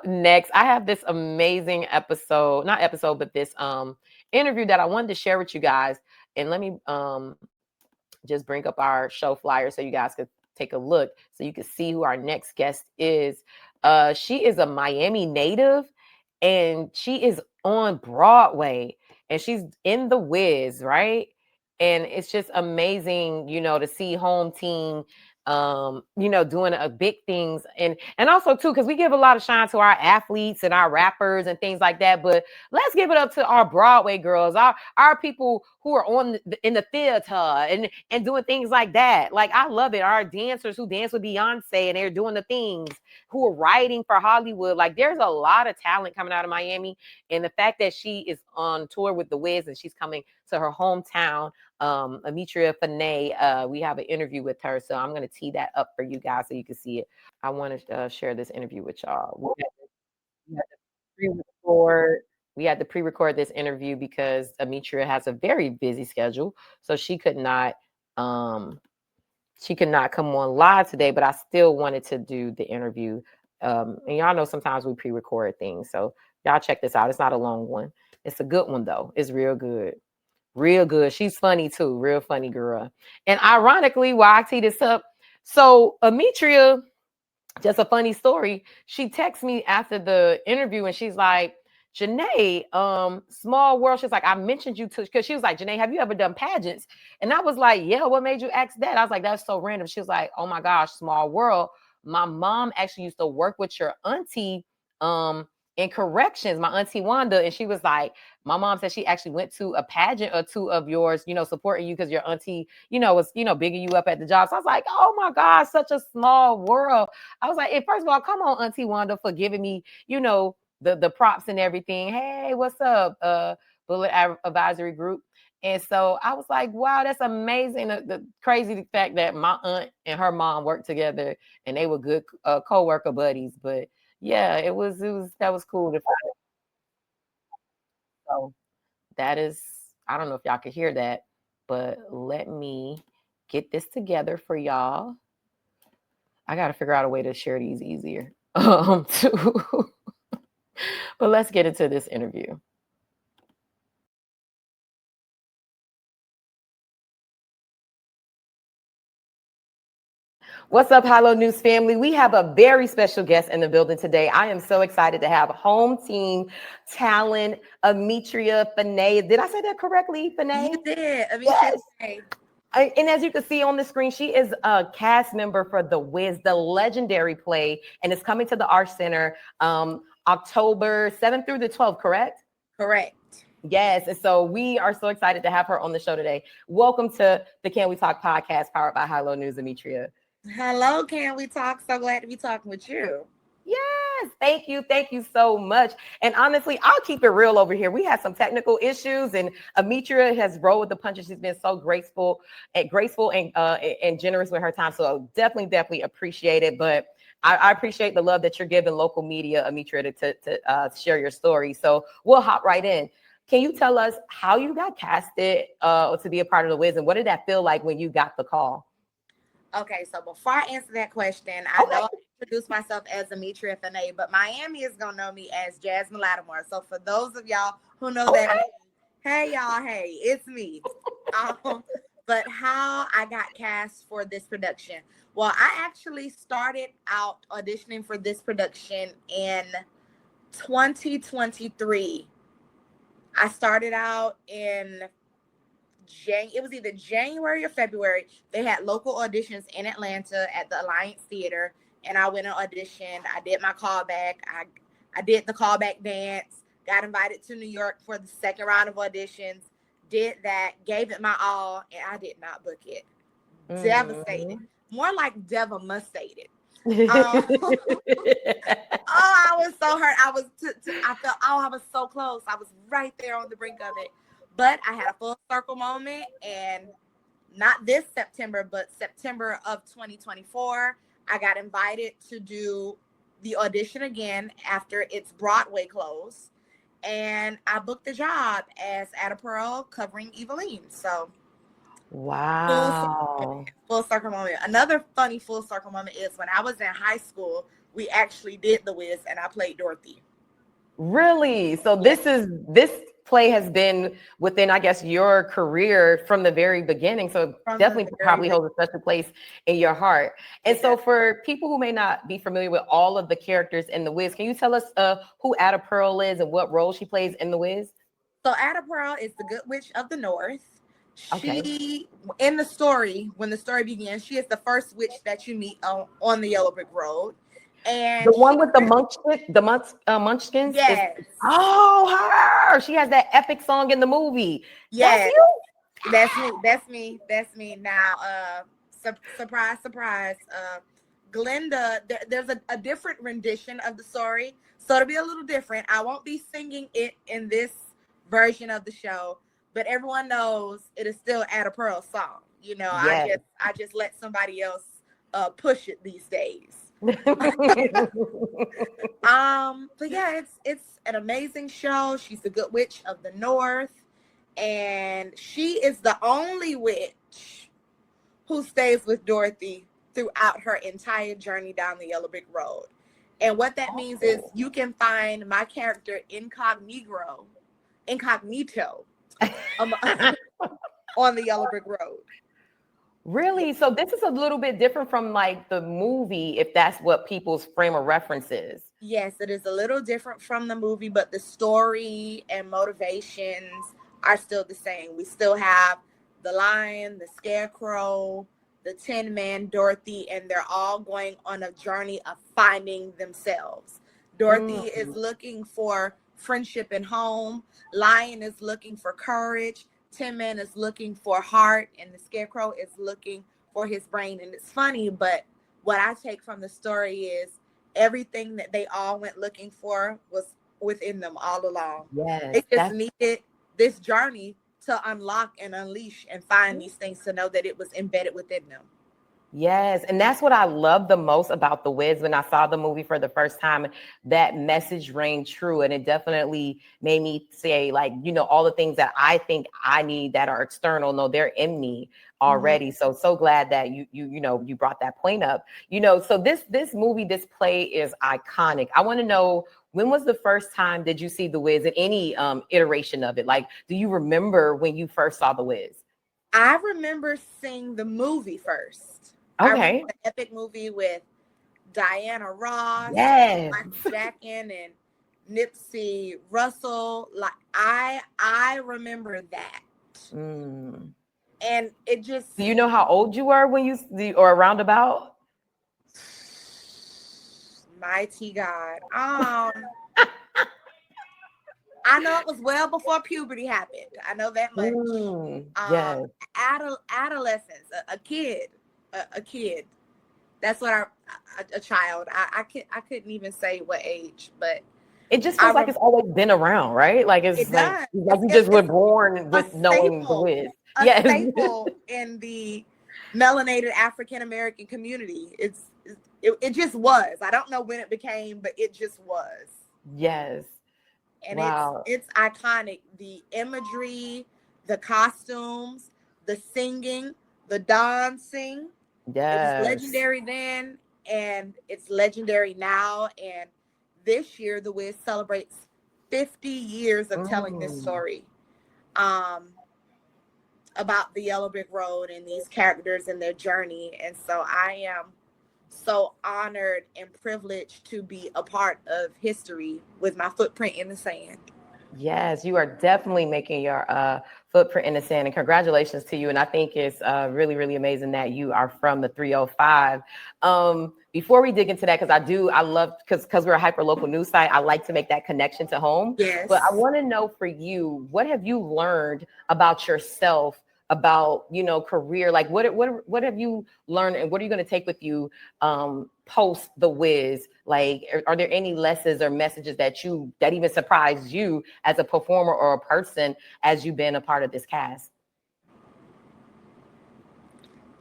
up next, I have this amazing episode, not episode, but this interview that I wanted to share with you guys. And let me just bring up our show flyer so you guys could take a look so you can see who our next guest is. She is a Miami native and she is on Broadway and she's in The Wiz, right? And it's just amazing, to see home team doing big things and also too, because we give a lot of shine to our athletes and our rappers and things like that, but let's give it up to our Broadway girls, our people who are in the theater and doing things like that. Like, I love it. Our dancers who dance with Beyonce and they're doing the things, who are writing for Hollywood. Like, there's a lot of talent coming out of Miami, and the fact that she is on tour with The Wiz and she's coming to her hometown, Amitria Fanae, we have an interview with her, so I'm going to tee that up for you guys so you can see it. I want to share this interview with y'all. We had to pre-record this interview because Amitria has a very busy schedule, so she could not come on live today, but I still wanted to do the interview. And y'all know sometimes we pre-record things, so y'all check this out. It's not a long one. It's a good one though. It's real good. Real good. She's funny too. Real funny girl. And ironically, while I tee this up, so Amitria, just a funny story. She texts me after the interview and she's like, Janae, small world. She's like, I mentioned you to, because she was like, Janae, have you ever done pageants? And I was like, yeah, what made you ask that? I was like, that's so random. She was like, oh my gosh, small world. My mom actually used to work with your auntie in corrections, my auntie Wanda. And she was like, my mom said she actually went to a pageant or two of yours, supporting you because your auntie, was, bigging you up at the job. So I was like, oh my God, such a small world. I was like, first of all, come on, Auntie Wanda, for giving me, the props and everything. Hey, what's up? Bullet Advisory Group. And so I was like, wow, that's amazing. The crazy fact that my aunt and her mom worked together and they were good co-worker buddies. But yeah, that was cool to find. So that is, I don't know if y'all could hear that, but let me get this together for y'all. I got to figure out a way to share these easier. Too. But let's get into this interview. What's up, Hilo News family? We have a very special guest in the building today. I am so excited to have home team talent, Amitria Fanae. Did I say that correctly, Fanae? You did, Amitria Yes. Fanae. And as you can see on the screen, she is a cast member for The Wiz, the legendary play, and it's coming to the Arts Center October 7th through the 12th, correct? Correct. Yes. And so we are so excited to have her on the show today. Welcome to the Can We Talk podcast powered by Hilo News, Amitria. Hello, Can We Talk? So glad to be talking with you. Yes, thank you. Thank you so much. And honestly, I'll keep it real over here. We had some technical issues, and Amitria has rolled with the punches. She's been so graceful and generous with her time. So definitely appreciate it. But I appreciate the love that you're giving local media, Amitria, to share your story. So we'll hop right in. Can you tell us how you got casted to be a part of The Wiz, and what did that feel like when you got the call? Okay, so before I answer that question, I know I introduced myself as Amitria Fanae, but Miami is going to know me as Jasmine Lattimore. So for those of y'all who know that, hey, y'all, hey, it's me. But how I got cast for this production? Well, I actually started out auditioning for this production in 2023. I started out in it was either January or February. They had local auditions in Atlanta at the Alliance Theater, and I went and auditioned. I did my callback. I did the callback dance, got invited to New York for the second round of auditions, did that, gave it my all, and I did not book it. Devastated. More like devastated. I was so hurt. I felt, I was so close. I was right there on the brink of it. But I had a full circle moment, and not this September, but September of 2024, I got invited to do the audition again after its Broadway close, and I booked the job as Ada Pearl covering Eveline. So, wow. Full circle moment. Another funny full circle moment is when I was in high school, we actually did The Wiz, and I played Dorothy. Really? So this play has been within, I guess, your career from the very beginning. So From the definitely very probably beginning. holds a special place in your heart. And so for people who may not be familiar with all of the characters in The Wiz, can you tell us who Ada Pearl is and what role she plays in The Wiz? So Ada Pearl is the Good Witch of the North. Okay. She, in the story, when the story begins, she is the first witch that you meet on the Yellow Brick Road. The And one she, with the munchkins is, yes, oh, her. She has that epic song in the movie. That's yes, you? that's me, that's me, that's me. Now, surprise, surprise. Glenda, there's a different rendition of the story, so it'll be a little different. I won't be singing it in this version of the show, but everyone knows it is still Ada Pearl's song. You know, Yes. I just let somebody else push it these days. But yeah, it's an amazing show. She's the Good Witch of the North, and she is the only witch who stays with Dorothy throughout her entire journey down the Yellow Brick Road. And what that means is you can find my character incognito on the Yellow Brick Road. Really? So this is a little bit different from like the movie, if that's what people's frame of reference is. Yes, it is a little different from the movie, but the story and motivations are still the same. We still have the lion, the scarecrow, the Tin Man, Dorothy, and they're all going on a journey of finding themselves. Dorothy is looking for friendship and home. Lion is looking for courage. Tin Man is looking for heart, and the scarecrow is looking for his brain. And it's funny, but what I take from the story is everything that they all went looking for was within them all along. Yes, They just needed this journey to unlock and unleash and find these things, to know that it was embedded within them. yes. And that's what I love the most about The Wiz. When I saw the movie for the first time, that message rang true. And it definitely made me say, like, you know, all the things that I think I need that are external, no, they're in me already. Mm-hmm. So glad that you brought that point up. You know, so this movie, this play is iconic. I want to know, when was the first time did you see The Wiz in any iteration of it? Like, do you remember when you first saw The Wiz? I remember seeing the movie first. I remember Okay. the epic movie with Diana Ross, Yes. Michael Jackson, and Nipsey Russell. Like I remember that. Mm. And it just, Do you know how old you were when or around about? mighty God. I know it was well before puberty happened. I know that much. Yes. Adolescence, a kid. That's what a child. I couldn't even say what age, but It just feels like it's always been around, right? Like it it's like does. you just were born A with knowing The Wiz. a Yes. staple in the melanated African American community. It just was. I don't know when it became, but it just was. Yes. And Wow. it's iconic. The imagery, the costumes, the singing, the dancing. It was Yes. legendary then, and it's legendary now. And this year, The Wiz celebrates 50 years of telling this story about the Yellow Brick Road and these characters and their journey. And so I am so honored and privileged to be a part of history with my footprint in the sand. Yes, you are definitely making your footprint in the sand, and congratulations to you. And I think it's really, really amazing that you are from the 305. Before we dig into that, I love, because we're a hyper local news site, I like to make that connection to home. But I Yes. want to know, for you, what have you learned about yourself, about, you know, career? Like what have you learned, and what are you going to take with you post The Wiz? Like, are there any lessons or messages that even surprised you as a performer or a person as you've been a part of this cast?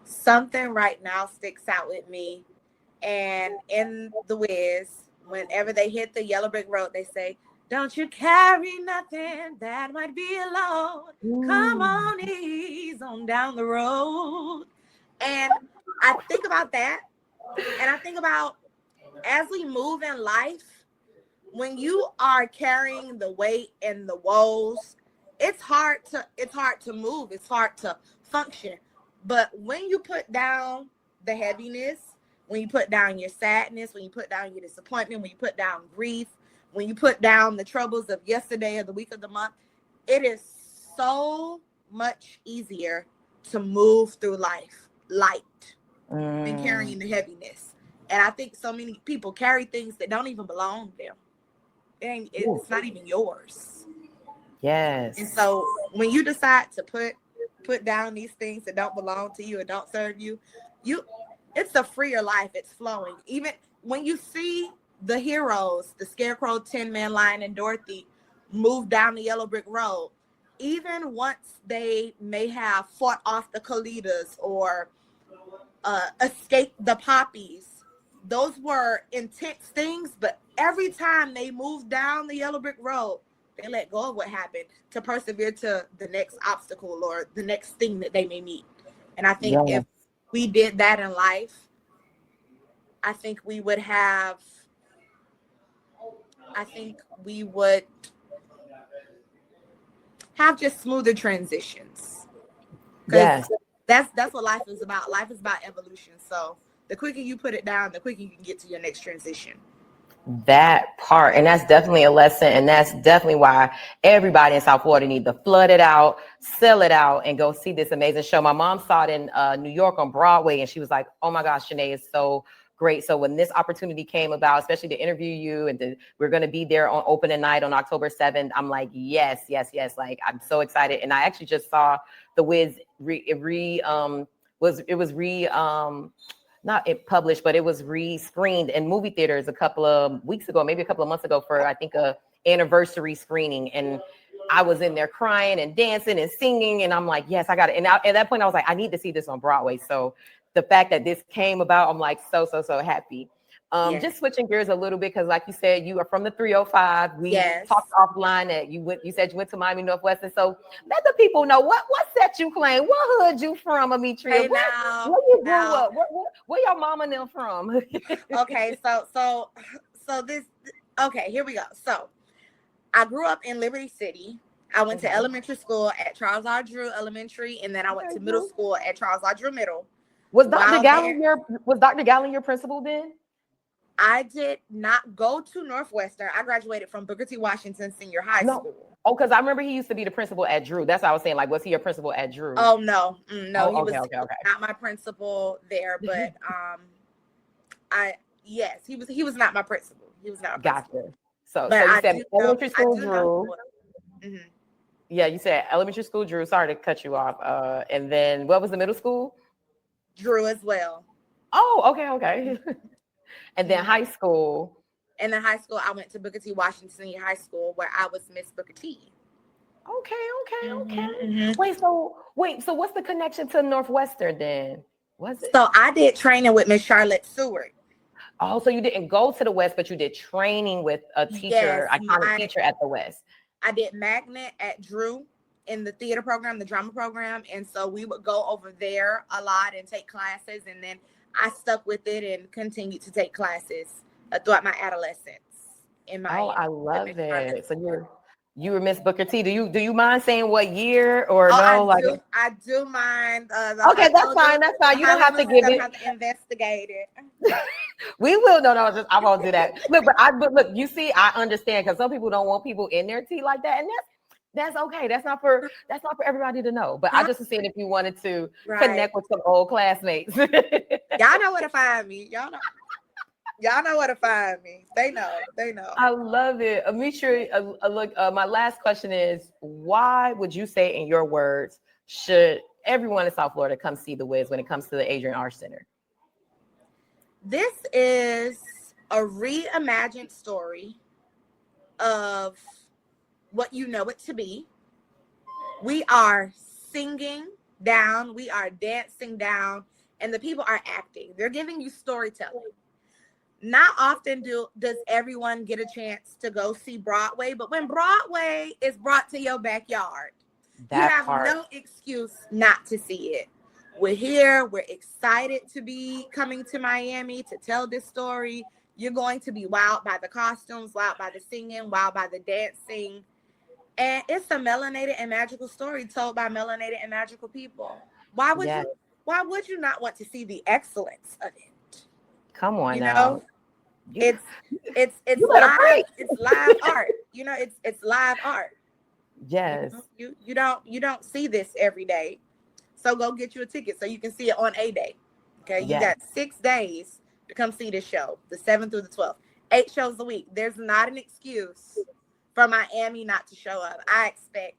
Something right now sticks out with me. And in The Wiz, whenever they hit the Yellow Brick Road, they say, "Don't you carry nothing that might be alone. Come on, ease on down the road." And I think about that, and I think about as we move in life, when you are carrying the weight and the woes, it's hard to move. It's hard to function. But when you put down the heaviness, when you put down your sadness, when you put down your disappointment, when you put down grief, when you put down the troubles of yesterday or the week of the month, it is so much easier to move through life light than carrying the heaviness. And I think so many people carry things that don't even belong to them. It's not even yours. Yes. And so when you decide to put down these things that don't belong to you and don't serve you, it's a freer life. It's flowing. Even when you see the heroes, the Scarecrow, Tin Man, Lion, and Dorothy move down the yellow brick road, even once they may have fought off the Kalidas or escaped the poppies, those were intense things, but every time they moved down the yellow brick road, they let go of what happened to persevere to the next obstacle or the next thing that they may meet. And I think if we did that in life, I think we would have just smoother transitions. Yes. That's what life is about. Life is about evolution. So the quicker you put it down, the quicker you can get to your next transition. That part, and that's definitely a lesson, and that's definitely why everybody in South Florida need to flood it out, sell it out, and go see this amazing show. My mom saw it in New York on Broadway, and she was like, "Oh my gosh, Shanae is so great." So when this opportunity came about, especially to interview you, and we're going to be there on opening night on October 7th, I'm like, yes. Like, I'm so excited, and I actually just saw The Wiz not it published, but it was re-screened in movie theaters a couple of weeks ago, maybe a couple of months ago, for I think a anniversary screening. And I was in there crying and dancing and singing, and I'm like, yes, I got it. And at that point I was like, I need to see this on Broadway. So the fact that this came about, I'm like so happy. Just switching gears a little bit, because like you said, you are from the 305. We talked offline that you said you went to Miami Northwestern. So let the people know what set you claim, what hood you from, Amitria. Hey, where you grew up? Where your mama and them from? Okay, so this, okay, here we go. So I grew up in Liberty City. I went to elementary school at Charles R. Drew Elementary, and then I went to middle school at Charles R. Drew Middle. Was Dr. Gallen your principal then? I did not go to Northwestern. I graduated from Booker T. Washington Senior High School. Oh, because I remember he used to be the principal at Drew. That's what I was saying. Like, was he your principal at Drew? Oh, no. He was okay. not my principal there, but he was not my principal. He was not my principal. Gotcha. So you said elementary school Drew. Mm-hmm. Yeah, you said elementary school Drew. Sorry to cut you off. And then what was the middle school? Drew as well. Oh, okay. And then high school. And then high school, I went to Booker T. Washington Senior High School, where I was Miss Booker T. Okay. Mm-hmm. Wait, so what's the connection to Northwestern then? Was it? So I did training with Miss Charlotte Seward. Oh, so you didn't go to the West, but you did training with a teacher, iconic teacher at the West. I did magnet at Drew in the theater program, the drama program. And so we would go over there a lot and take classes. And then I stuck with it and continued to take classes throughout my adolescence in Miami. Oh, I love it. So you were Miss Booker T. Do you mind saying what year or no? I do mind. Okay, that's fine. You don't have to give it. Have to investigate it. We will. No, I won't do that. Look, but look, you see, I understand, because some people don't want people in their tea like that, and that's okay. That's not for everybody to know. But I just was saying, if you wanted to connect with some old classmates. Y'all know where to find me. Y'all know where to find me. They know. I love it. Amitria, look, my last question is, why would you say, in your words, should everyone in South Florida come see The Wiz when it comes to the Adrian Arts Center? This is a reimagined story of what you know it to be. We are singing down, we are dancing down, and the people are acting. They're giving you storytelling. Not often does everyone get a chance to go see Broadway, but when Broadway is brought to your backyard, you have no excuse not to see it. We're here. We're excited to be coming to Miami to tell this story. You're going to be wowed by the costumes, wowed by the singing, wowed by the dancing. And it's a melanated and magical story told by melanated and magical people. Why would Yes. you why would you not want to see the excellence of it? Come on You now. know, it's You better live, preach. it's live art. You know, it's live art. Yes. You don't see this every day. So go get you a ticket so you can see it on a day. Okay, you Yes. got 6 days to come see this show, the 7th through the 12th. 8 shows a week. There's not an excuse for Miami not to show up. I expect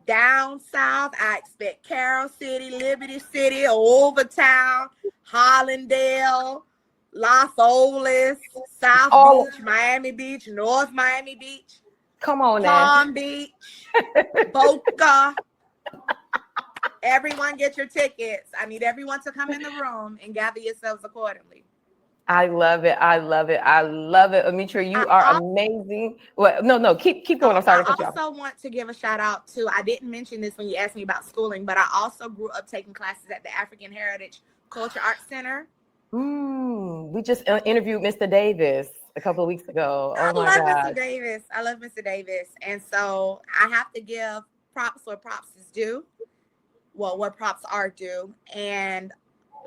down south, I expect Carroll City, Liberty City, Overtown, Hollandale, Las Olas, South Beach, Miami Beach, North Miami Beach, come on now. Palm Beach, Boca. Everyone get your tickets. I need everyone to come in the room and gather yourselves accordingly. I love it. I love it. I love it. Amitria, you are amazing. Well, no, keep going. I'm sorry. I also want to give a shout out to, I didn't mention this when you asked me about schooling, but I also grew up taking classes at the African Heritage Culture Arts Center. We just interviewed Mr. Davis a couple of weeks ago. Oh my God. Mr. Davis. I love Mr. Davis. And so I have to give props where props is due. Well, what props are due. And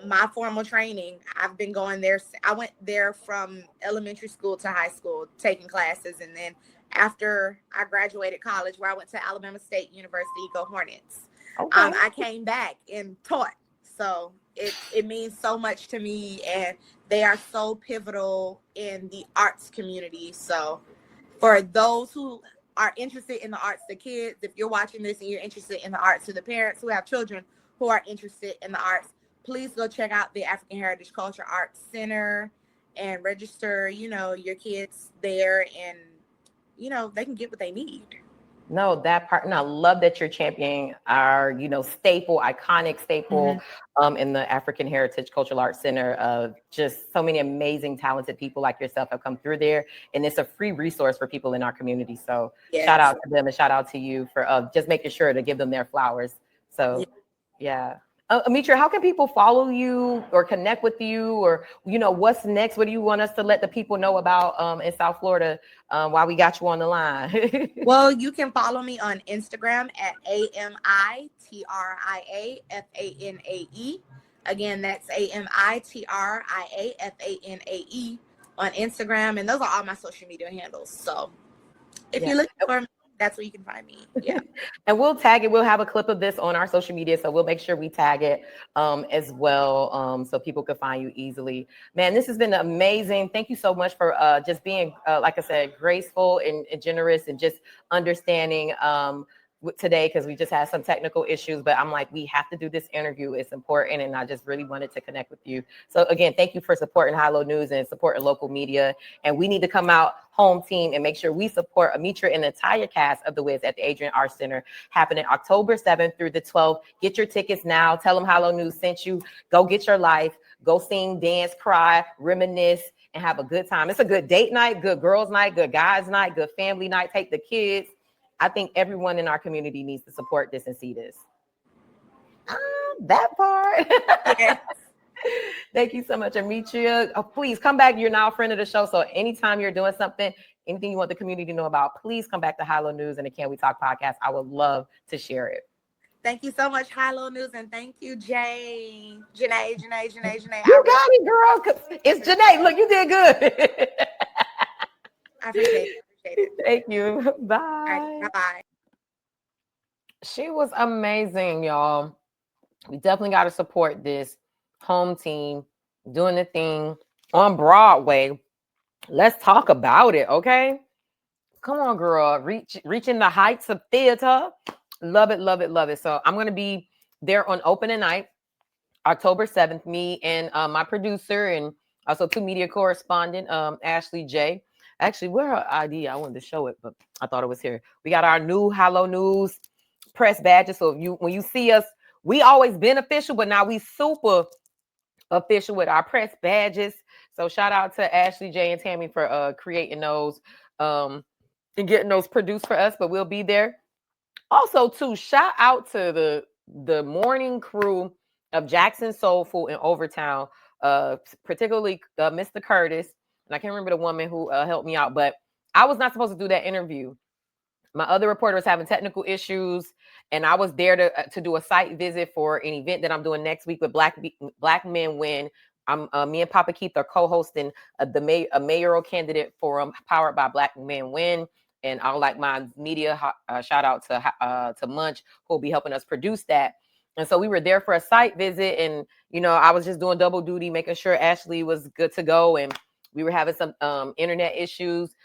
my formal training, I've been going there. I went there from elementary school to high school, taking classes. And then after I graduated college, where I went to Alabama State University, go Hornets. Okay. I came back and taught. So it means so much to me. And they are so pivotal in the arts community. So for those who are interested in the arts, the kids, if you're watching this and you're interested in the arts, to the parents who have children who are interested in the arts, please go check out the African Heritage Culture Arts Center and register, your kids there, and, they can get what they need. No, that part, and I love that you're championing our, iconic staple in the African Heritage Cultural Arts Center. Just so many amazing, talented people like yourself have come through there, and it's a free resource for people in our community. So shout out to them and shout out to you for just making sure to give them their flowers. So yeah. Amitria, how can people follow you or connect with you, or what's next? What do you want us to let the people know about in South Florida while we got you on the line? Well, you can follow me on Instagram at AMITRIAFANAE. Again, that's AMITRIAFANAE on Instagram, and those are all my social media handles. So if you're looking for me, that's where you can find me. Yeah. And we'll tag it. We'll have a clip of this on our social media. So we'll make sure we tag it as well, so people can find you easily. Man, this has been amazing. Thank you so much for just being, like I said, graceful and generous and just understanding today, because we just had some technical issues, but I'm like, we have to do this interview. It's important. And I just really wanted to connect with you. So again, thank you for supporting High-Low News and supporting local media. And we need to come out home team and make sure we support Amitria and the entire cast of The Wiz at the Adrian Arts Center, happening October 7th through the 12th. Get your tickets now. Tell them High-Low News sent you. Go get your life. Go sing, dance, cry, reminisce, and have a good time. It's a good date night, good girls night, good guys night, good family night. Take the kids. I think everyone in our community needs to support this and see this. That part. Yes. Thank you so much, Amitria. Please come back. You're now a friend of the show. So anytime you're doing something, anything you want the community to know about, please come back to High-Low News and the Can We Talk podcast. I would love to share it. Thank you so much, High-Low News, and thank you, Janae. You got it, girl. It's Janae. Look, you did good. I appreciate it. Thank you. Bye. Right, bye-bye. She was amazing, y'all. We definitely got to support this home team doing the thing on Broadway. Let's talk about it, okay? Come on, girl. Reaching the heights of theater. Love it, love it, love it. So I'm going to be there on opening night, October 7th. Me and my producer and also 2 media correspondent, Ashley J. Actually, where her ID? I wanted to show it, but I thought it was here. We got our new High-Low News press badges. So when you see us, we always been official, but now we super official with our press badges. So shout out to Ashley J and Tammy for creating those and getting those produced for us. But we'll be there. Also, too, shout out to the morning crew of Jackson Soul Food in Overtown, particularly Mr. Curtis. and I can't remember the woman who helped me out, but I was not supposed to do that interview. My other reporter was having technical issues, and I was there to do a site visit for an event that I'm doing next week with Black Men Win. I'm me and Papa Keith are co-hosting a mayoral candidate forum powered by Black Men Win, and I'll like my media shout out to Munch, who will be helping us produce that. And so we were there for a site visit, and I was just doing double duty, making sure Ashley was good to go, and we were having some internet issues.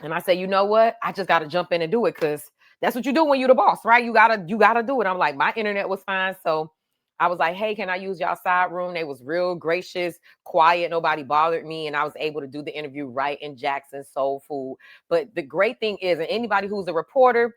And I say, you know what? I just got to jump in and do it, because that's what you do when you're the boss, right? You gotta do it. I'm like, my internet was fine, so I was like, hey, can I use y'all side room? They was real gracious, quiet, nobody bothered me, and I was able to do the interview right in Jackson Soul Food. But the great thing is, and anybody who's a reporter,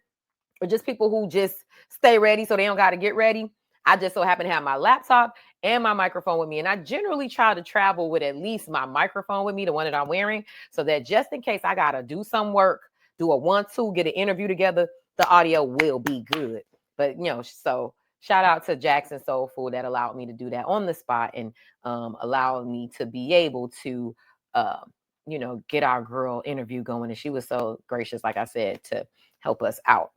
or just people who just stay ready so they don't got to get ready, I just so happen to have my laptop and my microphone with me. And I generally try to travel with at least my microphone with me, the one that I'm wearing, so that just in case I got to do some work, do a 1-2, get an interview together, the audio will be good. But, so shout out to Jackson Soul Food that allowed me to do that on the spot, and allowed me to be able to, get our girl interview going. And she was so gracious, like I said, to help us out.